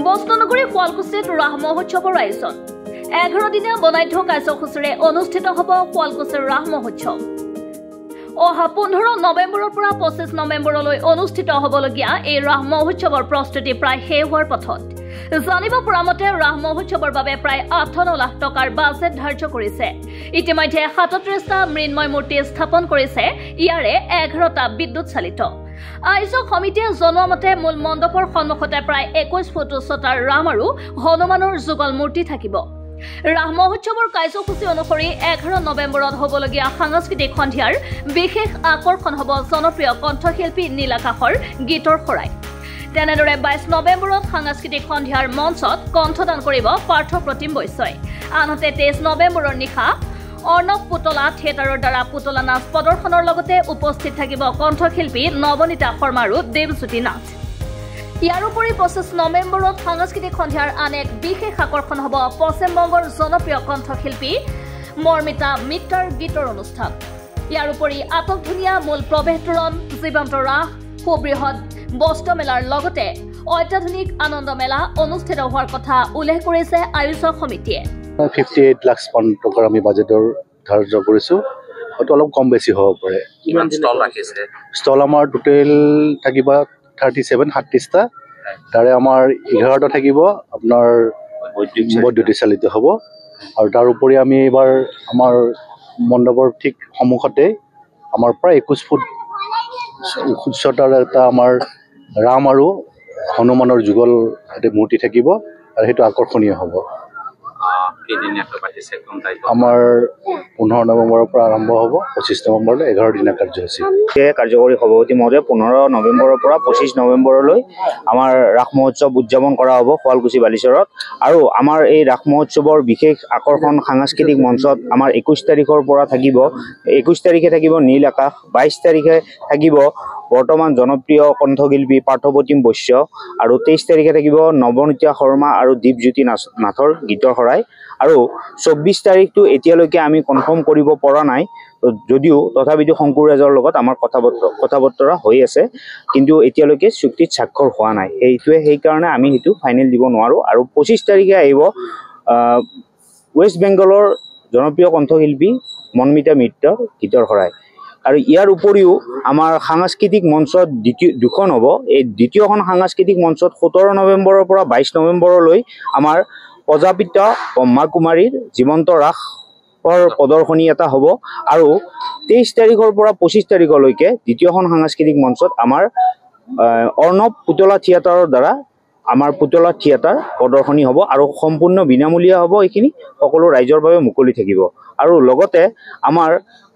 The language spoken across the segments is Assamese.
বস্ত্ৰনগৰী শুৱালকুছিত ৰাস মহোৎসৱৰ আয়োজন 11 দিনীয়া বনাইথ কাৰ্যসূচীৰে অনুষ্ঠিত হ'ব শুৱালকুছিৰ ৰাস মহোৎসৱ। অহা 15 নৱেম্বৰৰ পৰা 25 নৱেম্বৰলৈ অনুষ্ঠিত হ'বলগীয়া এই ৰাস মহোৎসৱৰ প্ৰস্তুতি প্ৰায় শেষ হোৱাৰ পথত। জানিব পৰা মতে ৰাস মহোৎসৱৰ বাবে প্ৰায় 58 লাখ টকাৰ বাজেট ধাৰ্য কৰিছে। ইতিমধ্যে 37টা মৃন্ময় মূৰ্তি স্থাপন কৰিছে, ইয়াৰে 11টা বিদ্যুৎ চালিত। আয়োজক সমিতিয়ে জনোৱা মতে মূল মণ্ডপৰ সন্মুখতে প্ৰায় 21 ফুট উচ্চতাৰ ৰাম আৰু হনুমানৰ যুগল মূৰ্তি থাকিব। ৰাস মহোৎসৱৰ কাৰ্যসূচী অনুসৰি 11 নৱেম্বৰত হ'বলগীয়া সাংস্কৃতিক সন্ধিয়াৰ বিশেষ আকৰ্ষণ হ'ব জনপ্ৰিয় কণ্ঠশিল্পী নীল আকাশৰ গীতৰ শৰাই। তেনেদৰে 22 নৱেম্বৰত সাংস্কৃতিক সন্ধিয়াৰ মঞ্চত কণ্ঠদান কৰিব পাৰ্থ প্ৰতিম বৈশ্যই। আনহাতে 23 নৱেম্বৰৰ নিশা অৰ্ণৱ পুতলা থিয়েটাৰৰ দ্বাৰা পুতলা নাচ প্ৰদৰ্শনৰ লগতে উপস্থিত থাকিব কণ্ঠশিল্পী নৱনীতা শৰ্মা আৰু দেৱজ্যোতি নাথ। ইয়াৰ উপৰি 25 নৱেম্বৰত সাংস্কৃতিক সন্ধিয়াৰ আন এক বিশেষ আকৰ্ষণ হ'ব পশ্চিমবংগৰ জনপ্ৰিয় কণ্ঠশিল্পী মৰ্মিতা মিত্ৰৰ গীতৰ অনুষ্ঠান। ইয়াৰ উপৰি আটকধুনীয়া মূল প্ৰৱেশ তোৰণ, জীৱন্ত ৰাস, সুবৃহৎ বস্ত্ৰমেলাৰ লগতে অত্যাধুনিক আনন্দ মেলা অনুষ্ঠিত হোৱাৰ কথা উল্লেখ কৰিছে আয়োজক সমিতিয়ে। 58 লাখ টকাৰ আমি বাজেটৰ ধাৰ্য কৰিছোঁ, হয়তো অলপ কম বেছি হ'ব পাৰে। কিমান ষ্টল ৰাখিছে? ষ্টল আমাৰ টোটেল থাকিব 37-38টা, তাৰে আমাৰ 11টা থাকিব আপোনাৰ বৈদ্যুতিক চালিত হ'ব। আৰু তাৰ উপৰি আমি এইবাৰ আমাৰ মণ্ডপৰ ঠিক সন্মুখতে আমাৰ প্ৰায় 21 ফুট উচ্চতাৰ এটা আমাৰ ৰাম আৰু হনুমানৰ যুগল মূৰ্তি থাকিব আৰু সেইটো আকৰ্ষণীয় হ'ব। আমাৰ 15 নৱেম্বৰৰ পৰা আৰম্ভ হ'ব, 25 নৱেম্বৰলৈ 11 দিনীয়া কাৰ্যসূচী। কাৰ্যকৰী সভাপতি মহোদয় 15 নৱেম্বৰৰ পৰা 25 নৱেম্বৰলৈ আমাৰ ৰাস মহোৎসৱ উদযাপন কৰা হ'ব শুৱালকুছি বালিচৰত। আৰু আমাৰ এই ৰাস মহোৎসৱৰ বিশেষ আকৰ্ষণ সাংস্কৃতিক মঞ্চত আমাৰ 21 তাৰিখৰ পৰা থাকিব। 21 তাৰিখে থাকিব নীল আকাশ, 22 তাৰিখে থাকিব বৰ্তমান জনপ্ৰিয় কণ্ঠশিল্পী পাৰ্থ প্ৰতিম বৈশ্য, আৰু 23 তাৰিখে থাকিব নৱনীতা শৰ্মা আৰু দেৱজ্যোতি নাথৰ গীতৰ শৰাই। আৰু 24 তাৰিখটো এতিয়ালৈকে আমি কনফাৰ্ম কৰিব পৰা নাই, যদিও তথাপিতো শংকুৰ ৰাজৰ লগত আমাৰ কথা বতৰা হৈ আছে, কিন্তু এতিয়ালৈকে চুক্তিত স্বাক্ষৰ হোৱা নাই। সেইকাৰণে আমি সেইটো ফাইনেল দিব নোৱাৰোঁ। আৰু 25 তাৰিখে আহিব ৱেষ্ট বেংগলৰ জনপ্ৰিয় কণ্ঠশিল্পী মৰ্মিতা মিত্ৰৰ গীতৰ শৰাই। আৰু ইয়াৰ উপৰিও আমাৰ সাংস্কৃতিক মঞ্চত দুখন হ'ব। এই দ্বিতীয়খন সাংস্কৃতিক মঞ্চত 17 নৱেম্বৰৰ পৰা 22 নৱেম্বৰলৈ আমাৰ প্ৰজাপিতা ব্ৰহ্মা কুমাৰীৰ জীৱন্ত ৰাসৰ প্ৰদৰ্শনী এটা হ'ব। আৰু 23 তাৰিখৰ পৰা 25 তাৰিখলৈকে দ্বিতীয়খন সাংস্কৃতিক মঞ্চত আমাৰ অৰ্ণৱ পুতলা থিয়েটাৰৰ দ্বাৰা আমাৰ পুতলা থিয়েটাৰ প্ৰদৰ্শনী হ'ব আৰু সম্পূৰ্ণ বিনামূলীয়া হ'ব। এইখিনি সকলো ৰাইজৰ বাবে মুকলি থাকিব। আৰু লগতে আমাৰ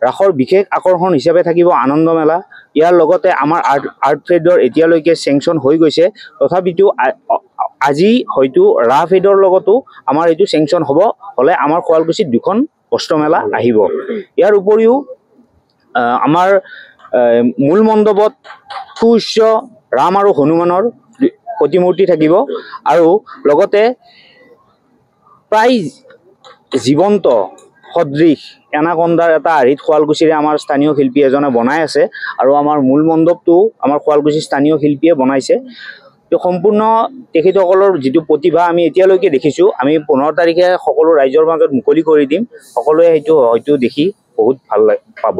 ৰাসৰ বিশেষ আকৰ্ষণ হিচাপে থাকিব আনন্দ মেলা। ইয়াৰ লগতে আমাৰ আৰ্ট ট্ৰেডৰ এতিয়ালৈকে চেংচন হৈ গৈছে, তথাপিতো আজি হয়তো ৰাফ এডৰ লগতো আমাৰ এইটো চেংচন হ'লে আমাৰ শুৱালকুছিত 2খন বস্ত্ৰমেলা আহিব। ইয়াৰ উপৰিও আমাৰ মূল মণ্ডপত সুউচ্চ ৰাম আৰু হনুমানৰ প্ৰতিমূৰ্তি থাকিব। আৰু লগতে প্ৰায় জীৱন্ত সদৃশ এনাকন্দাৰ এটা আৰ্হিত শুৱালকুছিৰে আমাৰ স্থানীয় শিল্পী এজনে বনাই আছে, আৰু আমাৰ মূল মণ্ডপটো আমাৰ শুৱালকুছিৰ স্থানীয় শিল্পীয়ে বনাইছে। সম্পূৰ্ণ তেখেতসকলৰ যিটো প্ৰতিভা আমি এতিয়ালৈকে দেখিছোঁ, আমি 15 তাৰিখে সকলো ৰাইজৰ মাজত মুকলি কৰি দিম। সকলোৱে সেইটো হয়তো দেখি বহুত ভাল পাব।